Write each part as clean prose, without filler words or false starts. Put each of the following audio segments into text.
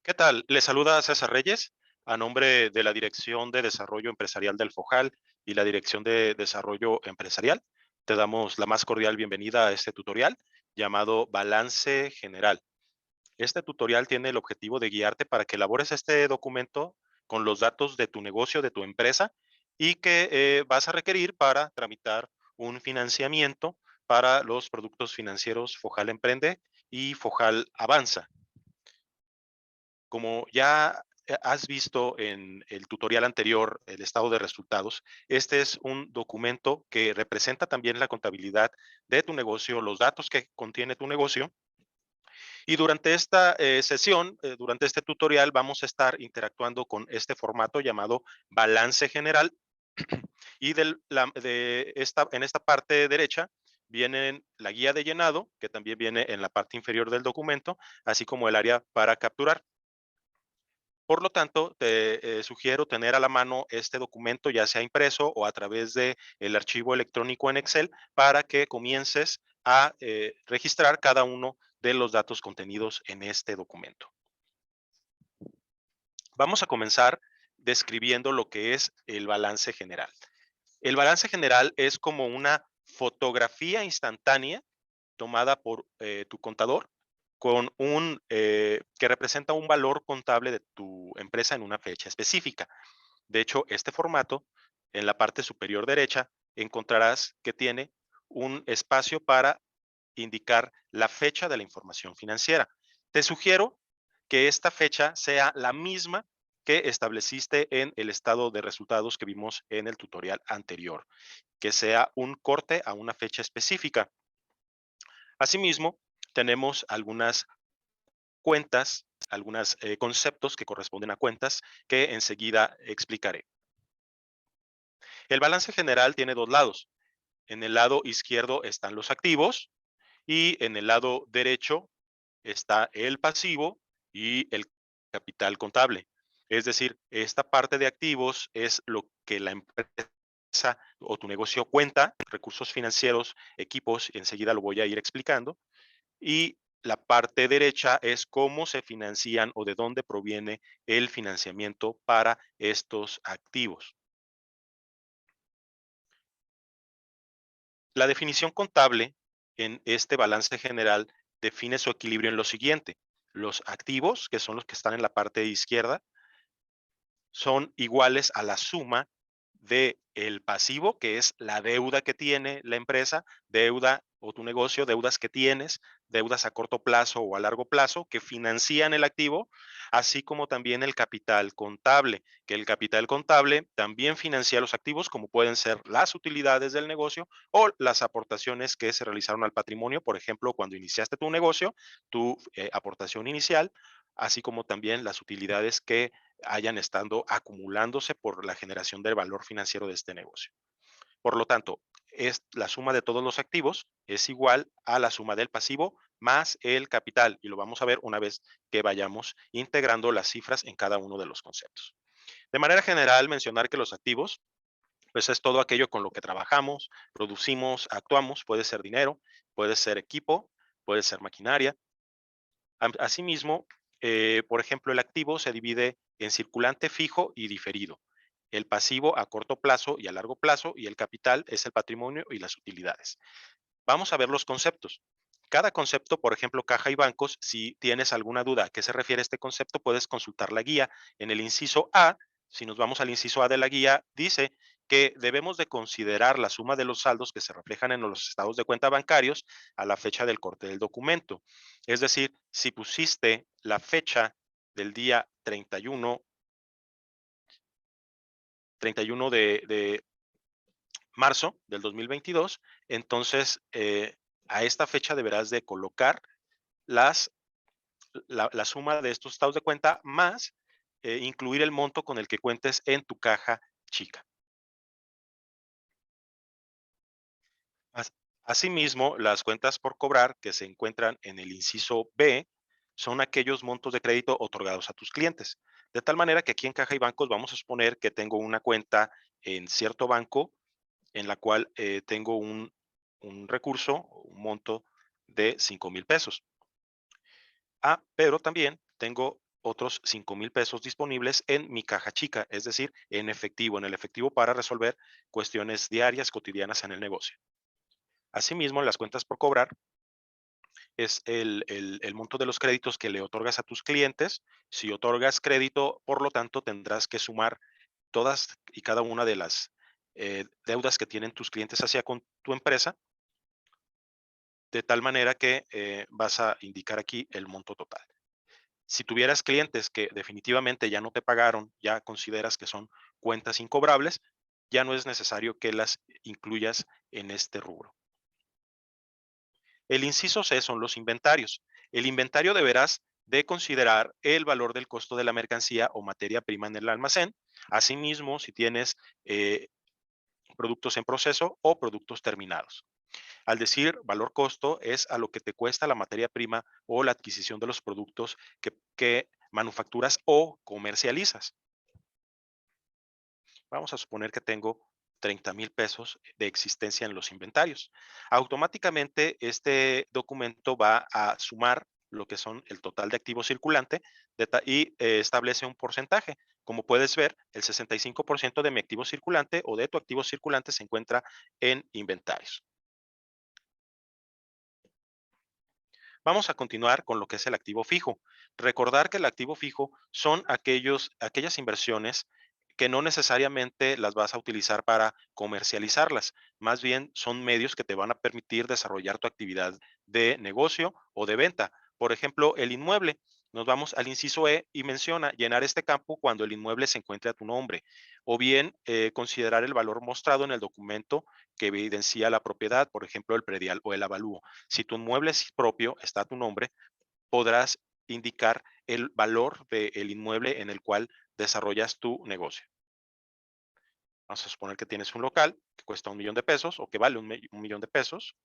¿Qué tal? Le saluda César Reyes a nombre de la Dirección de Desarrollo Empresarial del FOJAL y la Dirección de Desarrollo Empresarial. Te damos la más cordial bienvenida a este tutorial llamado Balance General. Este tutorial tiene el objetivo de guiarte para que elabores este documento con los datos de tu negocio, de tu empresa y que vas a requerir para tramitar un financiamiento para los productos financieros FOJAL Emprende y FOJAL Avanza. Como ya has visto en el tutorial anterior, el estado de resultados, este es un documento que representa también la contabilidad de tu negocio, los datos que contiene tu negocio. Y durante esta sesión, durante este tutorial, vamos a estar interactuando con este formato llamado balance general. Y en esta parte derecha vienen la guía de llenado, que también viene en la parte inferior del documento, así como el área para capturar. Por lo tanto, te sugiero tener a la mano este documento, ya sea impreso o a través de el archivo electrónico en Excel, para que comiences a registrar cada uno de los datos contenidos en este documento. Vamos a comenzar describiendo lo que es el balance general. El balance general es como una fotografía instantánea tomada por tu contador con que representa un valor contable de tu empresa en una fecha específica. De hecho, este formato, en la parte superior derecha, encontrarás que tiene un espacio para indicar la fecha de la información financiera. Te sugiero que esta fecha sea la misma que estableciste en el estado de resultados que vimos en el tutorial anterior, que sea un corte a una fecha específica. Asimismo, tenemos algunas cuentas, algunos conceptos que corresponden a cuentas que enseguida explicaré. El balance general tiene dos lados. En el lado izquierdo están los activos y en el lado derecho está el pasivo y el capital contable. Es decir, esta parte de activos es lo que la empresa o tu negocio cuenta, recursos financieros, equipos, enseguida lo voy a ir explicando. Y la parte derecha es cómo se financian o de dónde proviene el financiamiento para estos activos. La definición contable en este balance general define su equilibrio en lo siguiente. Los activos, que son los que están en la parte izquierda, son iguales a la suma de el pasivo, que es la deuda que tiene la empresa, deuda o tu negocio, deudas que tienes, deudas a corto plazo o a largo plazo que financian el activo, así como también el capital contable, que el capital contable también financia los activos, como pueden ser las utilidades del negocio o las aportaciones que se realizaron al patrimonio, por ejemplo, cuando iniciaste tu negocio, tu aportación inicial, así como también las utilidades que hayan estado acumulándose por la generación del valor financiero de este negocio. Por lo tanto, es la suma de todos los activos es igual a la suma del pasivo más el capital, y lo vamos a ver una vez que vayamos integrando las cifras en cada uno de los conceptos. De manera general, mencionar que los activos, pues es todo aquello con lo que trabajamos, producimos, actuamos, puede ser dinero, puede ser equipo, puede ser maquinaria. Asimismo, por ejemplo, el activo se divide en circulante fijo y diferido. El pasivo a corto plazo y a largo plazo y el capital es el patrimonio y las utilidades. Vamos a ver los conceptos. Cada concepto, por ejemplo, caja y bancos, si tienes alguna duda a qué se refiere este concepto, puedes consultar la guía. En el inciso A, si nos vamos al inciso A de la guía, dice que debemos de considerar la suma de los saldos que se reflejan en los estados de cuenta bancarios a la fecha del corte del documento. Es decir, si pusiste la fecha del día 31 de marzo del 2022, entonces a esta fecha deberás de colocar las, la suma de estos estados de cuenta más incluir el monto con el que cuentes en tu caja chica. As- Asimismo, las cuentas por cobrar que se encuentran en el inciso B son aquellos montos de crédito otorgados a tus clientes. De tal manera que aquí en Caja y Bancos vamos a suponer que tengo una cuenta en cierto banco en la cual tengo un recurso, un monto de 5,000 pesos. Pero también tengo otros 5,000 pesos disponibles en mi caja chica, es decir, en el efectivo para resolver cuestiones diarias, cotidianas en el negocio. Asimismo, en las cuentas por cobrar es el monto de los créditos que le otorgas a tus clientes. Si otorgas crédito, por lo tanto, tendrás que sumar todas y cada una de las deudas que tienen tus clientes hacia con tu empresa, de tal manera que vas a indicar aquí el monto total. Si tuvieras clientes que definitivamente ya no te pagaron, ya consideras que son cuentas incobrables, ya no es necesario que las incluyas en este rubro. El inciso C son los inventarios. El inventario deberás de considerar el valor del costo de la mercancía o materia prima en el almacén. Asimismo, si tienes eh, productos en proceso o productos terminados. Al decir valor costo es a lo que te cuesta la materia prima o la adquisición de los productos que manufacturas o comercializas. Vamos a suponer que tengo 30,000 pesos de existencia en los inventarios. Automáticamente este documento va a sumar lo que son el total de activo circulante y establece un porcentaje. Como puedes ver, el 65% de mi activo circulante o de tu activo circulante se encuentra en inventarios. Vamos a continuar con lo que es el activo fijo. Recordar que el activo fijo son aquellas inversiones que no necesariamente las vas a utilizar para comercializarlas, más bien son medios que te van a permitir desarrollar tu actividad de negocio o de venta. Por ejemplo, el inmueble. Nos vamos al inciso E y menciona llenar este campo cuando el inmueble se encuentre a tu nombre, o bien considerar el valor mostrado en el documento que evidencia la propiedad, por ejemplo, el predial o el avalúo. Si tu inmueble es propio, está a tu nombre, podrás indicar el valor del inmueble en el cual desarrollas tu negocio. Vamos a suponer que tienes un local que cuesta 1,000,000 de pesos o que vale 1,000,000 de pesos,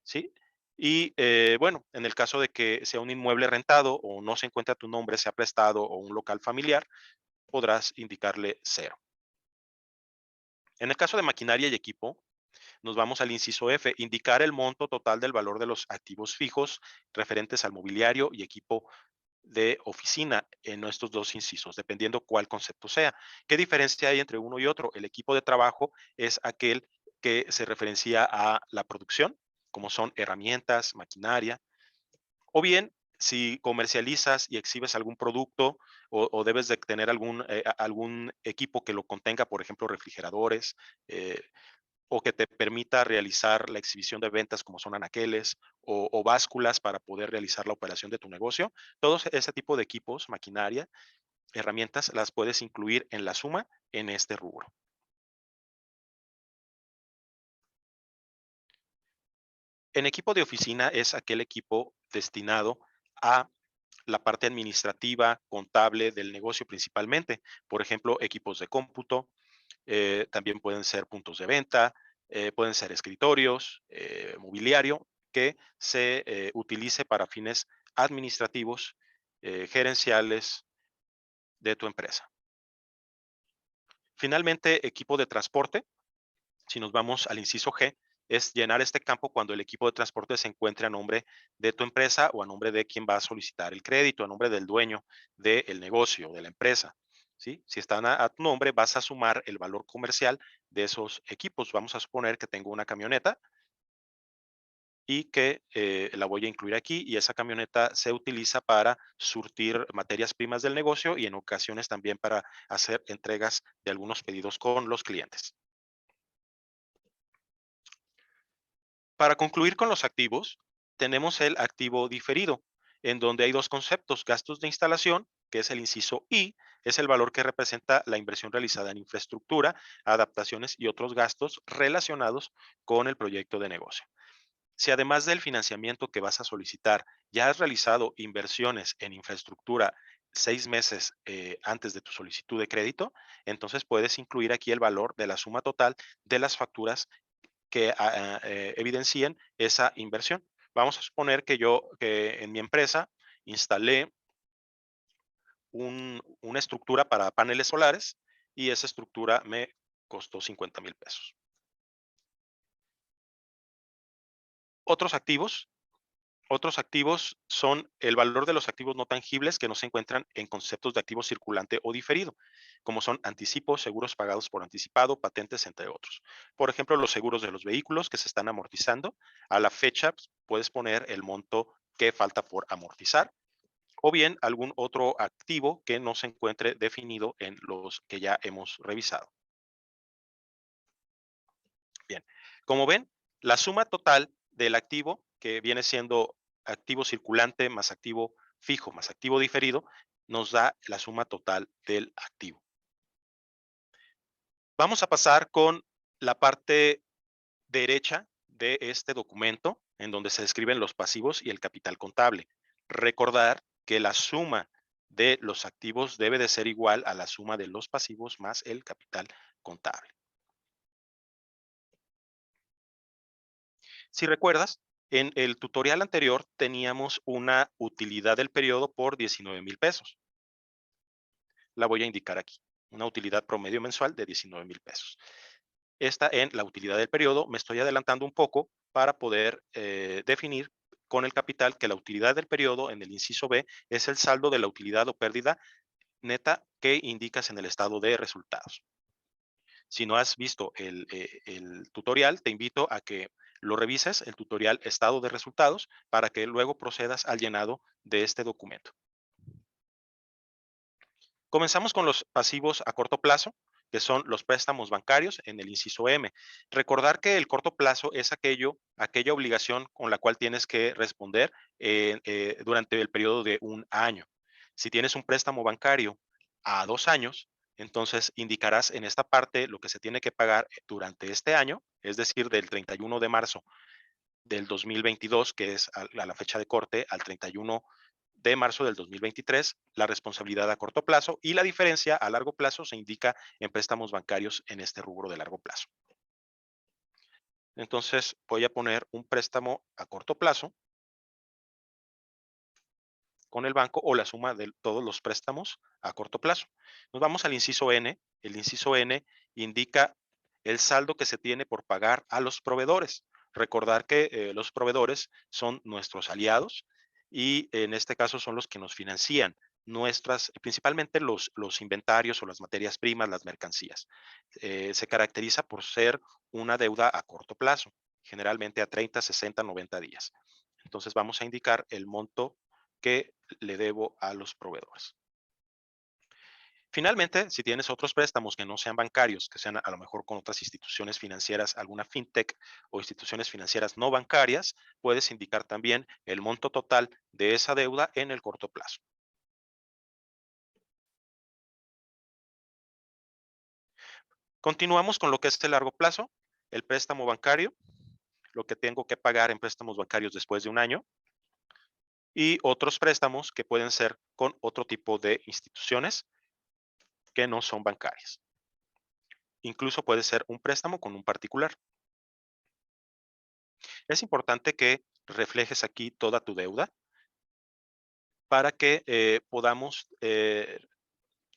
¿sí? Y bueno, en el caso de que sea un inmueble rentado o no se encuentre a tu nombre, sea prestado o un local familiar, podrás indicarle cero. En el caso de maquinaria y equipo, nos vamos al inciso F, indicar el monto total del valor de los activos fijos referentes al mobiliario y equipo de oficina en estos dos incisos, dependiendo cuál concepto sea. ¿Qué diferencia hay entre uno y otro? El equipo de trabajo es aquel que se referencia a la producción, como son herramientas, maquinaria, o bien si comercializas y exhibes algún producto o debes de tener algún equipo que lo contenga, por ejemplo, refrigeradores, o que te permita realizar la exhibición de ventas como son anaqueles o básculas para poder realizar la operación de tu negocio. Todos ese tipo de equipos, maquinaria, herramientas, las puedes incluir en la suma en este rubro. En equipo de oficina es aquel equipo destinado a la parte administrativa, contable del negocio principalmente. Por ejemplo, equipos de cómputo, también pueden ser puntos de venta, pueden ser escritorios, mobiliario, que se utilice para fines administrativos, gerenciales de tu empresa. Finalmente, equipo de transporte. Si nos vamos al inciso G, es llenar este campo cuando el equipo de transporte se encuentre a nombre de tu empresa o a nombre de quien va a solicitar el crédito, a nombre del dueño del negocio, de la empresa. ¿Sí? Si están a tu nombre, vas a sumar el valor comercial de esos equipos. Vamos a suponer que tengo una camioneta y que la voy a incluir aquí y esa camioneta se utiliza para surtir materias primas del negocio y en ocasiones también para hacer entregas de algunos pedidos con los clientes. Para concluir con los activos, tenemos el activo diferido, en donde hay dos conceptos, gastos de instalación, que es el inciso I, es el valor que representa la inversión realizada en infraestructura, adaptaciones y otros gastos relacionados con el proyecto de negocio. Si además del financiamiento que vas a solicitar, ya has realizado inversiones en infraestructura 6 meses antes de tu solicitud de crédito, entonces puedes incluir aquí el valor de la suma total de las facturas que evidencien esa inversión. Vamos a suponer que en mi empresa instalé una estructura para paneles solares y esa estructura me costó 50,000 pesos. Otros activos Otros activos son el valor de los activos no tangibles que no se encuentran en conceptos de activo circulante o diferido, como son anticipos, seguros pagados por anticipado, patentes, entre otros. Por ejemplo, los seguros de los vehículos que se están amortizando. A la fecha, pues, puedes poner el monto que falta por amortizar o bien algún otro activo que no se encuentre definido en los que ya hemos revisado. Bien, como ven, la suma total del activo, que viene siendo activo circulante más activo fijo más activo diferido, nos da la suma total del activo. Vamos a pasar con la parte derecha de este documento, en donde se describen los pasivos y el capital contable. Recordar que la suma de los activos debe de ser igual a la suma de los pasivos más el capital contable. Si recuerdas, en el tutorial anterior teníamos una utilidad del periodo por 19,000 pesos. La voy a indicar aquí. Una utilidad promedio mensual de 19,000 pesos. Esta en la utilidad del periodo, me estoy adelantando un poco para poder definir con el capital que la utilidad del periodo en el inciso B es el saldo de la utilidad o pérdida neta que indicas en el estado de resultados. Si no has visto el tutorial, te invito a que lo revises, el tutorial estado de resultados, para que luego procedas al llenado de este documento. Comenzamos con los pasivos a corto plazo, que son los préstamos bancarios en el inciso M. Recordar que el corto plazo es aquella obligación con la cual tienes que responder durante el periodo de un año. Si tienes un préstamo bancario a 2 años, entonces indicarás en esta parte lo que se tiene que pagar durante este año, es decir, del 31 de marzo del 2022, que es a la fecha de corte, al 31 de marzo del 2023, la responsabilidad a corto plazo, y la diferencia a largo plazo se indica en préstamos bancarios en este rubro de largo plazo. Entonces voy a poner un préstamo a corto plazo con el banco o la suma de todos los préstamos a corto plazo. Nos vamos al inciso N. El inciso N indica el saldo que se tiene por pagar a los proveedores. Recordar que los proveedores son nuestros aliados y en este caso son los que nos financian principalmente los inventarios o las materias primas, las mercancías. Se caracteriza por ser una deuda a corto plazo, generalmente a 30, 60, 90 días. Entonces vamos a indicar el monto que le debo a los proveedores. Finalmente, si tienes otros préstamos que no sean bancarios, que sean a lo mejor con otras instituciones financieras, alguna fintech o instituciones financieras no bancarias, puedes indicar también el monto total de esa deuda en el corto plazo. Continuamos con lo que es el largo plazo, el préstamo bancario, lo que tengo que pagar en préstamos bancarios después de un año, y otros préstamos que pueden ser con otro tipo de instituciones que no son bancarias. Incluso puede ser un préstamo con un particular. Es importante que reflejes aquí toda tu deuda para que podamos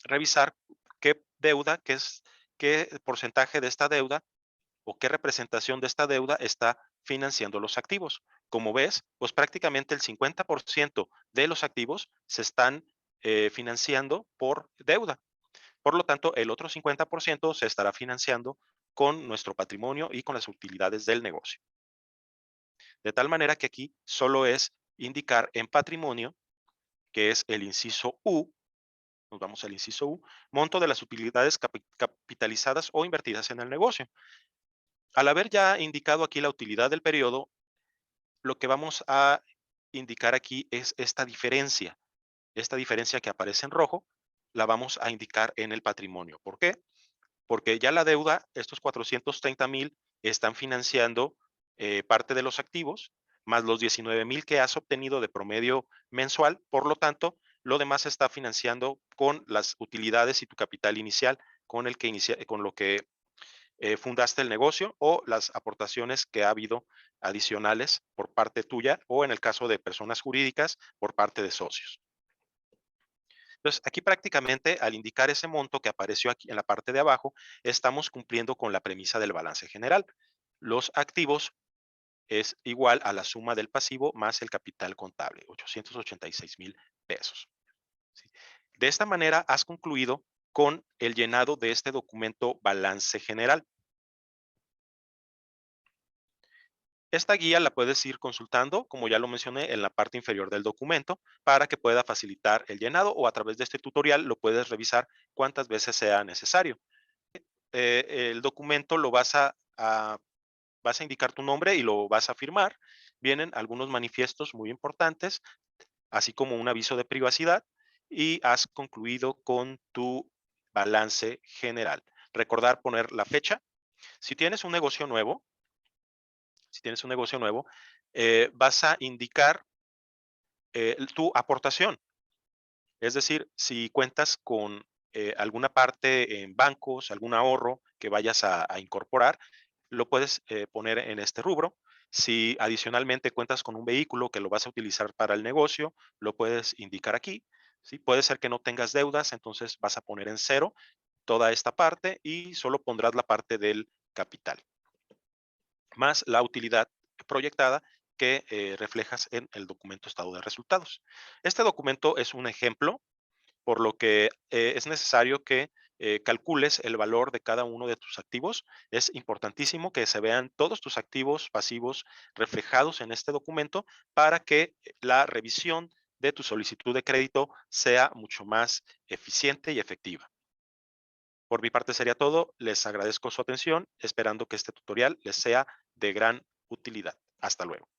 revisar qué deuda, qué porcentaje de esta deuda o qué representación de esta deuda está financiando los activos. Como ves, pues prácticamente el 50% de los activos se están financiando por deuda. Por lo tanto, el otro 50% se estará financiando con nuestro patrimonio y con las utilidades del negocio. De tal manera que aquí solo es indicar en patrimonio, que es el inciso U, nos vamos al inciso U, monto de las utilidades capitalizadas o invertidas en el negocio. Al haber ya indicado aquí la utilidad del periodo, lo que vamos a indicar aquí es esta diferencia. Esta diferencia que aparece en rojo, la vamos a indicar en el patrimonio. ¿Por qué? Porque ya la deuda, estos 430,000, están financiando parte de los activos, más los 19,000 que has obtenido de promedio mensual. Por lo tanto, lo demás se está financiando con las utilidades y tu capital inicial, con lo que fundaste el negocio o las aportaciones que ha habido adicionales por parte tuya o en el caso de personas jurídicas por parte de socios. Entonces, aquí prácticamente al indicar ese monto que apareció aquí en la parte de abajo, estamos cumpliendo con la premisa del balance general. Los activos es igual a la suma del pasivo más el capital contable, 886,000 pesos. ¿Sí? De esta manera has concluido con el llenado de este documento balance general. Esta guía la puedes ir consultando, como ya lo mencioné, en la parte inferior del documento para que pueda facilitar el llenado, o a través de este tutorial lo puedes revisar cuantas veces sea necesario. El documento lo vas a indicar tu nombre y lo vas a firmar. Vienen algunos manifiestos muy importantes, así como un aviso de privacidad, y has concluido con tu balance general. Recordar poner la fecha. Si tienes un negocio nuevo, si tienes un negocio nuevo, vas a indicar tu aportación. Es decir, si cuentas con alguna parte en bancos, algún ahorro que vayas a incorporar, lo puedes poner en este rubro. Si adicionalmente cuentas con un vehículo que lo vas a utilizar para el negocio, lo puedes indicar aquí. ¿Sí? Puede ser que no tengas deudas, entonces vas a poner en cero toda esta parte y solo pondrás la parte del capital, más la utilidad proyectada que reflejas en el documento estado de resultados. Este documento es un ejemplo, por lo que es necesario que calcules el valor de cada uno de tus activos. Es importantísimo que se vean todos tus activos pasivos reflejados en este documento para que la revisión de tu solicitud de crédito sea mucho más eficiente y efectiva. Por mi parte sería todo. Les agradezco su atención, esperando que este tutorial les sea de gran utilidad. Hasta luego.